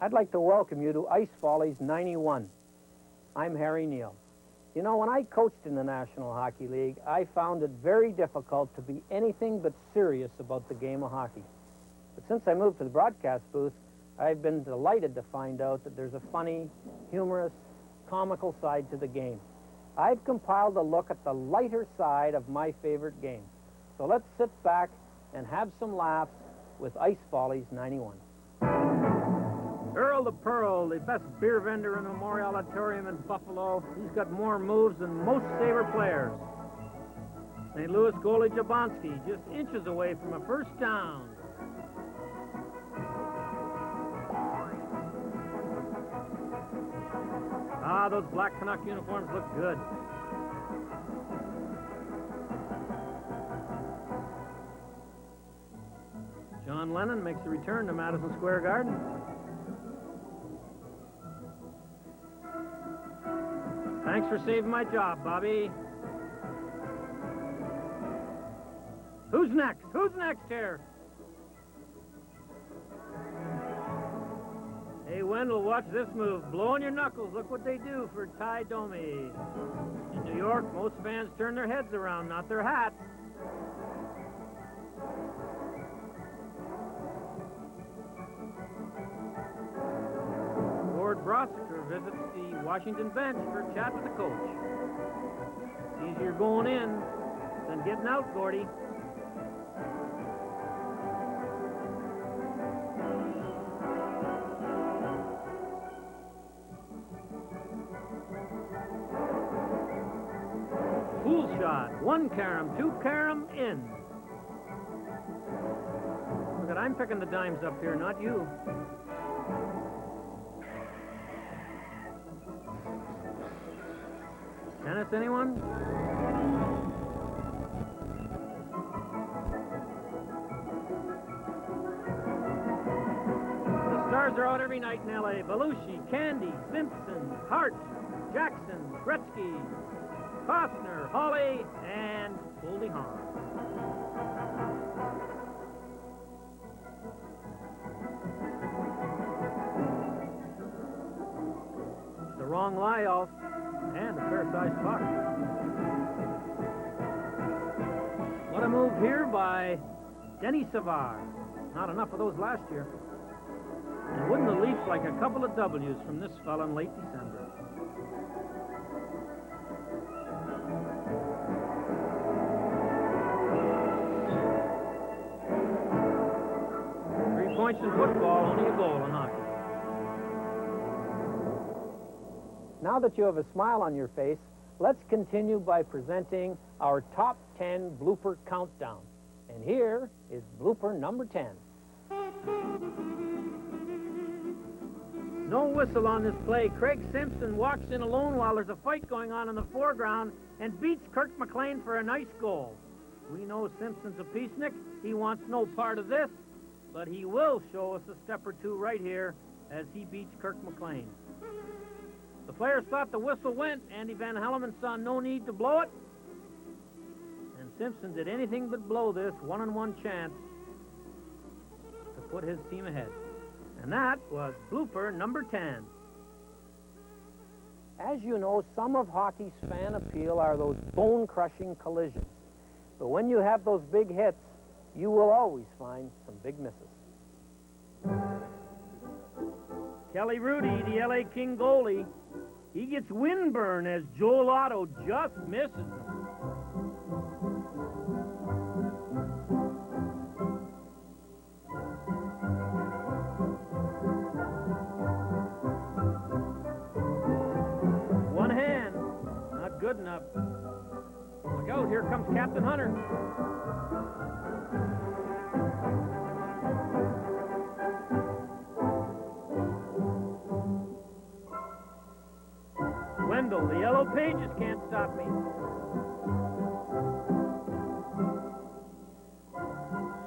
I'd like to welcome you to Ice Follies 91. I'm Harry Neal. You know, when I coached in the National Hockey League, I found it very difficult to be anything but serious about the game of hockey. But since I moved to the broadcast booth, I've been delighted to find out that there's a funny, humorous, comical side to the game. I've compiled a look at the lighter side of my favorite game. So let's sit back and have some laughs with Ice Follies 91. Earl the Pearl, the best beer vendor in the Memorial Auditorium in Buffalo. He's got more moves than most Sabre players. St. Louis goalie Jablonski, just inches away from a first down. Ah, those black Canuck uniforms look good. John Lennon makes a return to Madison Square Garden. Thanks for saving my job, Bobby. Who's next? Who's next here? Hey, Wendell, watch this move. Blowing your knuckles. Look what they do for Ty Domi. In New York, most fans turn their heads around, not their hats. Ward Broster visits the Washington bench for a chat with the coach. Easier going in than getting out, Gordy. Pool shot. 1 carom, 2 carom, in. Look at, I'm picking the dimes up here, not you. Tennis, anyone? The stars are out every night in L.A. Belushi, Candy, Simpson, Hart, Jackson, Gretzky, Costner, Hawley, and Goldie Hawn. The wrong lie-off. And a fair-sized puck. What a move here by Denny Savard. Not enough of those last year. And wouldn't the Leafs like a couple of W's from this fella in late December? Three points in football, only a goal in hockey. Now that you have a smile on your face, let's continue by presenting our top 10 blooper countdown. And here is blooper number 10. No whistle on this play. Craig Simpson walks in alone while there's a fight going on in the foreground and beats Kirk McLean for a nice goal. We know Simpson's a peacenik. He wants no part of this, but he will show us a step or two right here as he beats Kirk McLean. The players thought the whistle went. Andy Van Hellemond saw no need to blow it. And Simpson did anything but blow this one-on-one chance to put his team ahead. And that was blooper number 10. As you know, some of hockey's fan appeal are those bone-crushing collisions. But when you have those big hits, you will always find some big misses. Kelly Rudy, the L.A. King goalie, he gets windburn as Joel Otto just misses him. One hand, not good enough. Look out, here comes Captain Hunter. Wendell, the Yellow Pages can't stop me.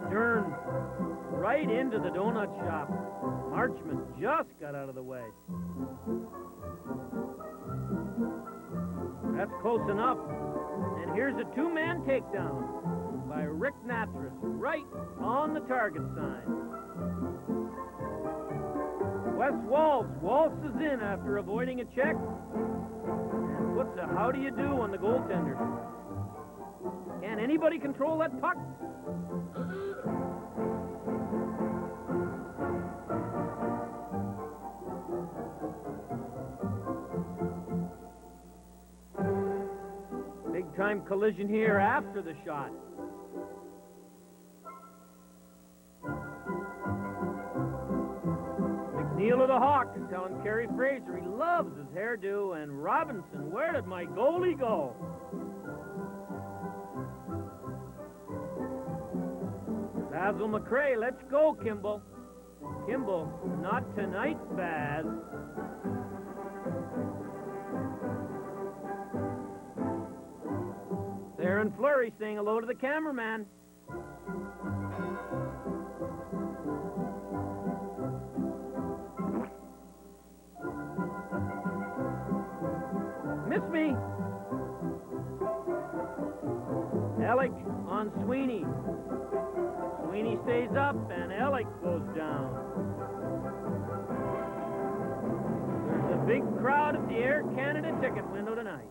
Stern, right into the donut shop. Marchman just got out of the way. That's close enough. And here's a two-man takedown by Rick Natras, right on the target sign. Wes waltzes in after avoiding a check and puts a how do you do on the goaltender. Can anybody control that puck? Big time collision here after the shot. McNeil of the Hawk is telling Kerry Fraser he loves his hairdo, and Robinson, where did my goalie go? Basil McRae, let's go, Kimball. Kimball, not tonight, Baz. Theron Fleury saying hello to the cameraman. Miss me. Ellick on Sweeney. Sweeney stays up and Ellick goes down. There's a big crowd at the Air Canada ticket window tonight.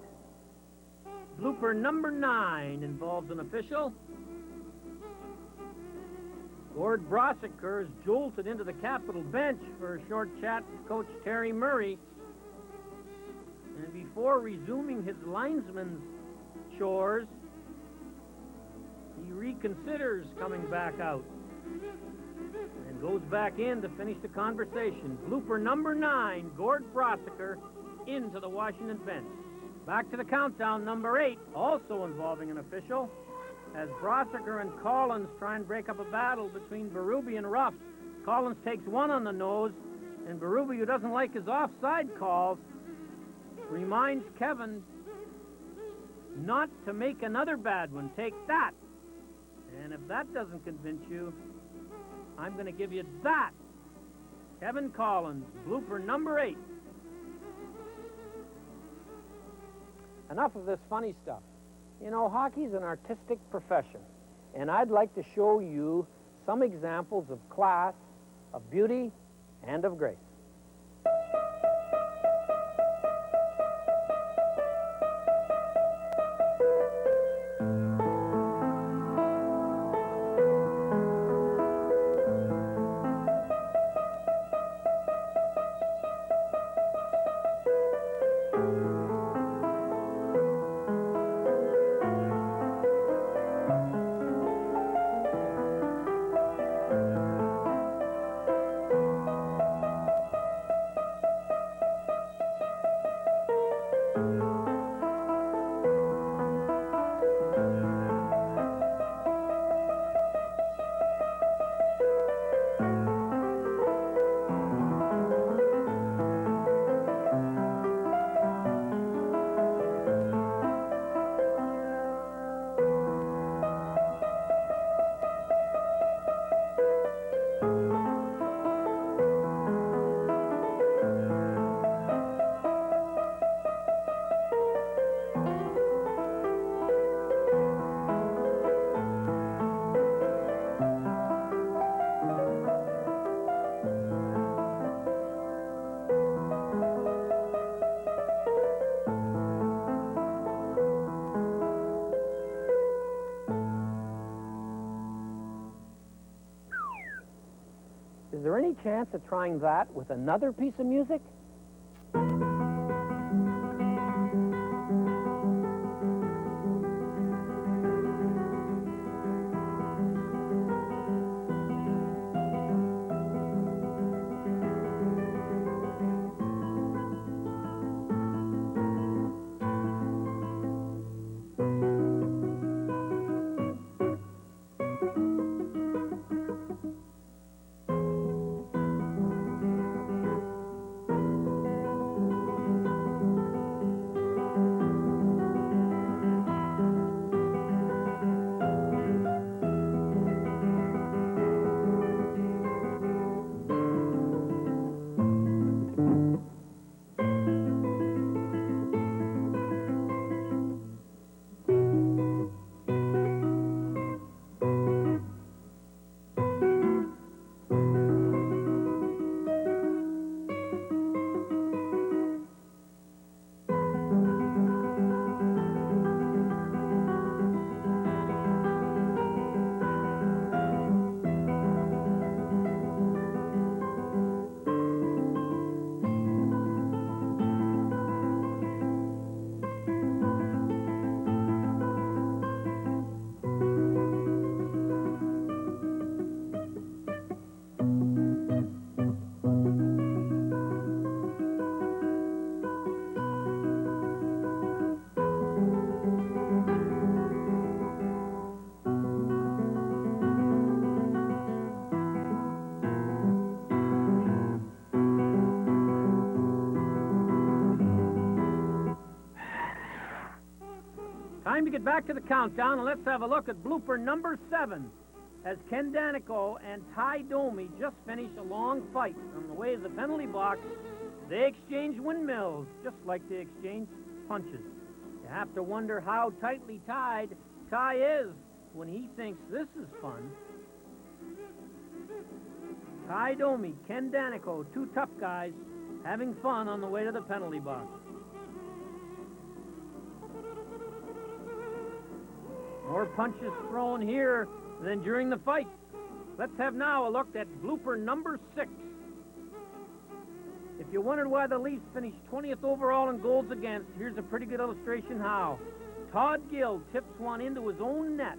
Blooper number 9 involves an official. Gord Brossiker is jolted into the Capitol bench for a short chat with Coach Terry Murray. And before resuming his linesman's chores, he reconsiders coming back out and goes back in to finish the conversation. Blooper number 9, Gord Brossiker, into the Washington bench. Back to the countdown, number 8, also involving an official, as Brossiker and Collins try and break up a battle between Berube and Ruff. Collins takes one on the nose, and Berube, who doesn't like his offside calls, reminds Kevin not to make another bad one. Take that. And if that doesn't convince you, I'm going to give you that. Kevin Collins, blooper number 8. Enough of this funny stuff. You know, hockey's an artistic profession, and I'd like to show you some examples of class, of beauty, and of grace. Is there any chance of trying that with another piece of music? back to the countdown, and let's have a look at blooper number 7. As Ken Danico and Ty Domi just finished a long fight on the way to the penalty box, they exchange windmills, just like they exchange punches. You have to wonder how tightly tied Ty is when he thinks this is fun. Ty Domi, Ken Danico, two tough guys having fun on the way to the penalty box. More punches thrown here than during the fight. Let's have now a look at blooper number 6. If you wondered why the Leafs finished 20th overall in goals against, here's a pretty good illustration how. Todd Gill tips one into his own net.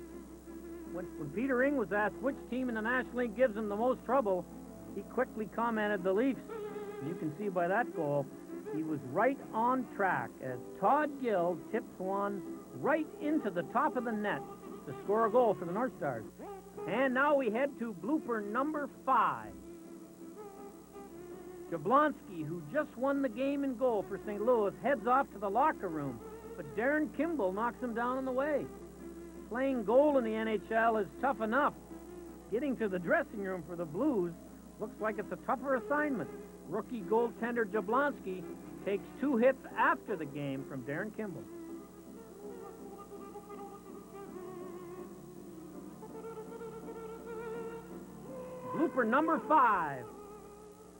When Peter Ing was asked which team in the National League gives him the most trouble, he quickly commented the Leafs. You can see by that goal, he was right on track as Todd Gill tips one right into the top of the net to score a goal for the North Stars. And now we head to blooper number 5. Jablonski, who just won the game in goal for St. Louis, heads off to the locker room, but Darren Kimball knocks him down on the way. Playing goal in the NHL is tough enough. Getting to the dressing room for the Blues looks like it's a tougher assignment. Rookie goaltender Jablonski takes 2 hits after the game from Darren Kimball. Blooper number 5.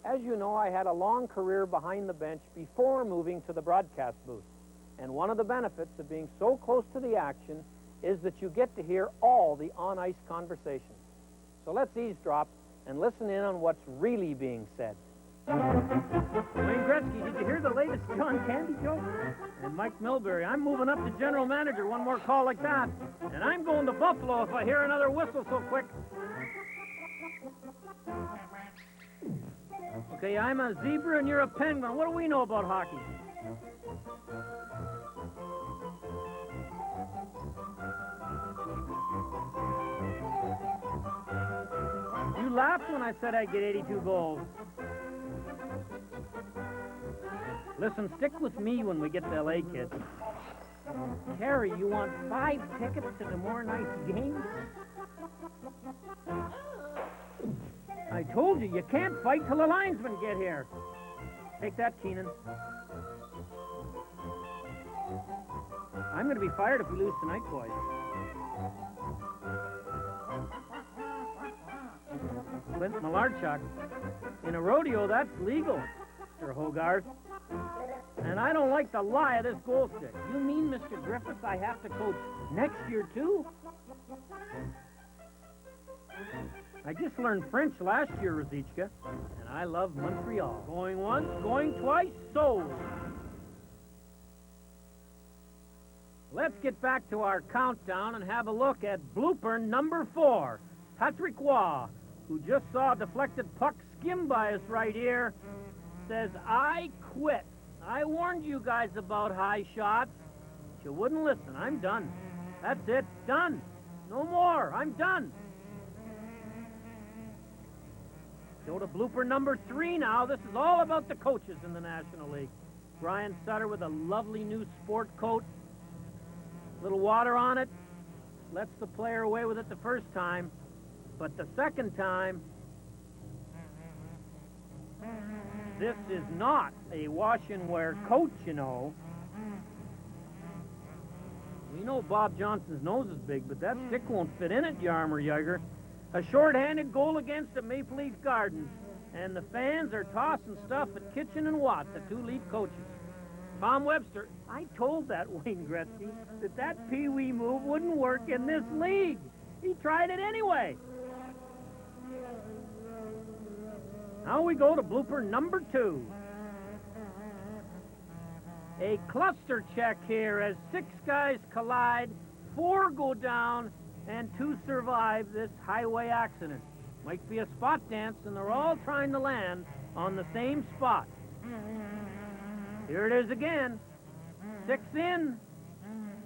As you know, I had a long career behind the bench before moving to the broadcast booth. And one of the benefits of being so close to the action is that you get to hear all the on-ice conversations. So let's eavesdrop and listen in on what's really being said. Wayne Gretzky, did you hear the latest John Candy joke? And Mike Milbury, I'm moving up to general manager, one more call like that. And I'm going to Buffalo if I hear another whistle so quick. Okay, I'm a zebra and you're a penguin. What do we know about hockey? You laughed when I said I'd get 82 goals. Listen, stick with me when we get to L.A., kids. Terry, you want 5 tickets to the more nice games? I told you, you can't fight till the linesmen get here. Take that, Keenan. I'm going to be fired if we lose tonight, boys. Clint Malarchuk. In a rodeo, that's legal, Mr. Hogarth. And I don't like the lie of this goal stick. You mean, Mr. Griffiths, I have to coach next year, too? I just learned French last year, Rosichka, and I love Montreal. Going once, going twice, sold. Let's get back to our countdown and have a look at blooper number 4. Patrick Roy, who just saw a deflected puck skim by his right ear, says, I quit. I warned you guys about high shots, but you wouldn't listen. I'm done. That's it. Done. No more. I'm done. Go to blooper number 3 now. This is all about the coaches in the National League. Brian Sutter with a lovely new sport coat. Little water on it. Lets the player away with it the first time. But the second time, this is not a wash and wear coat, you know. We know Bob Johnson's nose is big, but that stick won't fit in it, Yarmer Yager. A short-handed goal against the Maple Leaf Gardens, and the fans are tossing stuff at Kitchen and Watt, the 2 lead coaches. Tom Webster, I told that Wayne Gretzky that pee-wee move wouldn't work in this league. He tried it anyway. Now we go to blooper number 2. A cluster check here as 6 guys collide, 4 go down, and 2 survive this highway accident. Might be a spot dance, and they're all trying to land on the same spot. Here it is again. 6 in,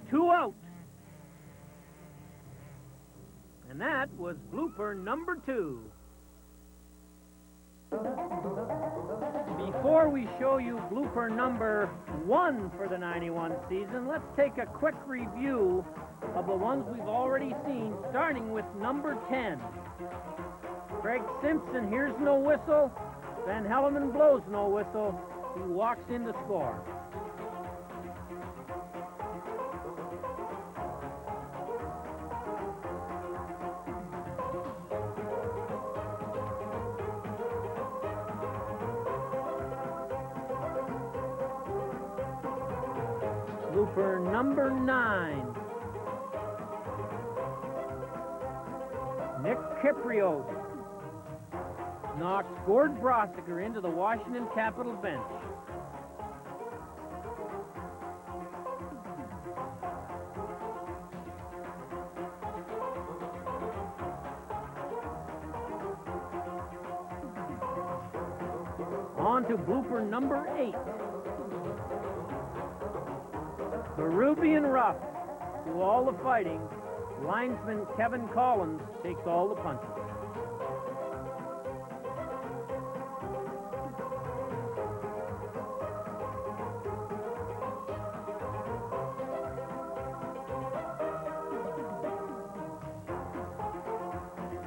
2 out. And that was blooper number 2. Before Before we show you blooper number 1 for the 91 season, let's take a quick review of the ones we've already seen, starting with number 10. Craig Simpson hears no whistle, Van Helleman blows no whistle, he walks in to score. Blooper number 9. Nick Kipriot knocks Gord Brossiger into the Washington Capitol bench. On to blooper number 8. Peruvian rough, through all the fighting, linesman Kevin Collins takes all the punches.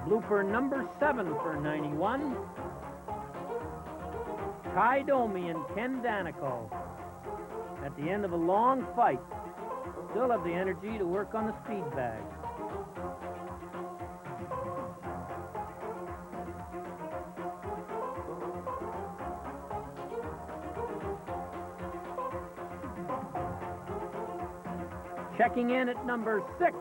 Blooper number 7 for 91. Ty Domi and Ken Danico, at the end of a long fight, still have the energy to work on the speed bag. Checking in at number 6.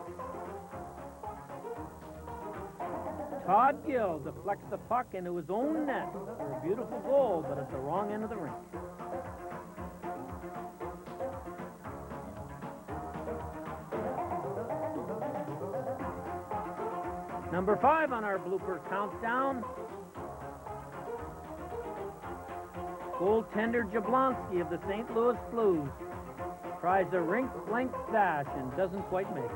Todd Gill deflects the puck into his own net for a beautiful goal, but at the wrong end of the rink. Number 5 on our blooper countdown. Goaltender Jablonski of the St. Louis Blues tries a rink-length dash and doesn't quite make it.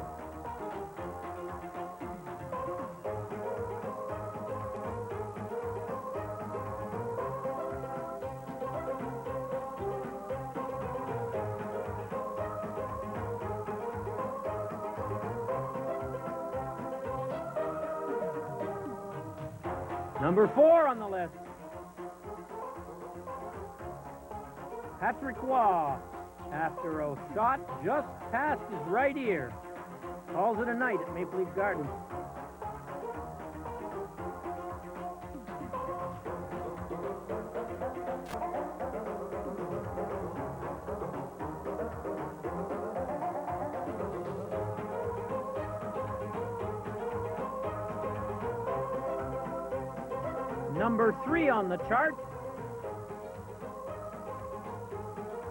Number 4 on the list. Patrick Waugh, after a shot just past his right ear, calls it a night at Maple Leaf Gardens. Number 3 on the chart,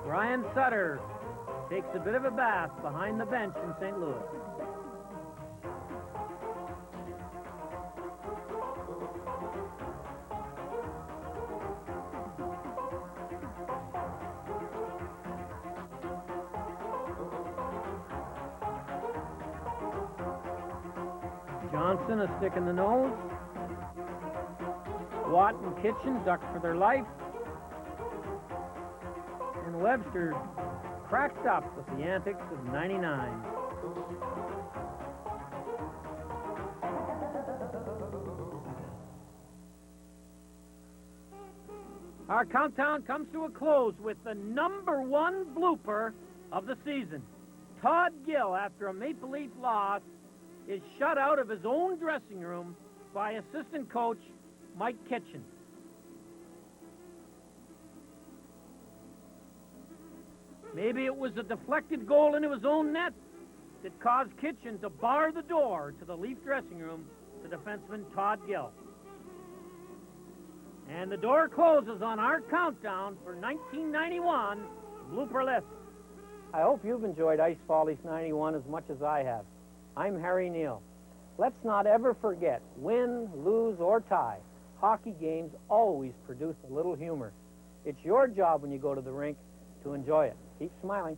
Brian Sutter takes a bit of a bath behind the bench in St. Louis. Johnson a stick in the nose. Watt and Kitchen duck for their life. And Webster cracked up with the antics of 99. Our countdown comes to a close with the number 1 blooper of the season. Todd Gill, after a Maple Leaf loss, is shut out of his own dressing room by assistant coach Mike Kitchen. Maybe it was a deflected goal into his own net that caused Kitchen to bar the door to the Leaf dressing room to defenseman Todd Gill. And the door closes on our countdown for 1991 blooper list. I hope you've enjoyed Ice Follies 91 as much as I have. I'm Harry Neal. Let's not ever forget, win, lose, or tie, hockey games always produce a little humor. It's your job when you go to the rink to enjoy it. Keep smiling.